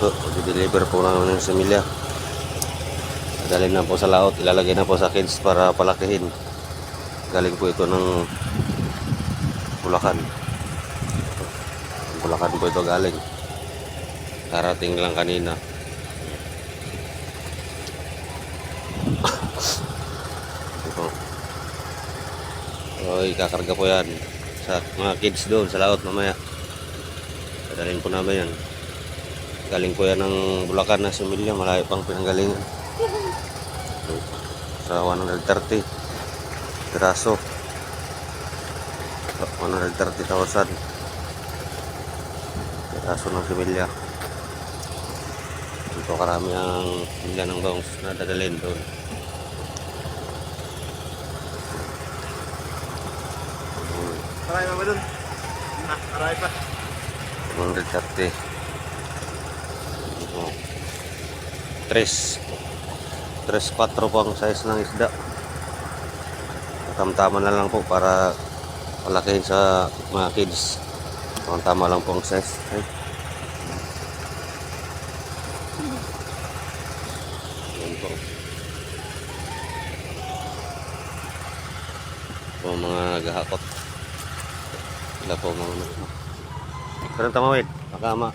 So, i-deliver po namin ng similya. Galing na po sa laot, ilalagay na po sa kids para palakihin. Galing po ito ng Bulacan. Bulacan po ito galing. Karating lang kanina. Ito. So, ikakarga po yan sa mga kids doon sa laot mamaya. Dadalhin po namin yan. Galing po yan ng Bulacan na similya, malayo pang pinanggalingan. Sa 130 piraso, 130,000 piraso ng similya. Ito karami ang similya ng bangus na dadalhin doon. Marami pa ba dun? Marami pa. 130. 3-4 po ang size ng isda. Tama na lang po para palakihin sa mga kids. Tama lang po ang size. Okay. Yan po. Po mga naghahakot. Sila po mga. Pero tamawid, makama.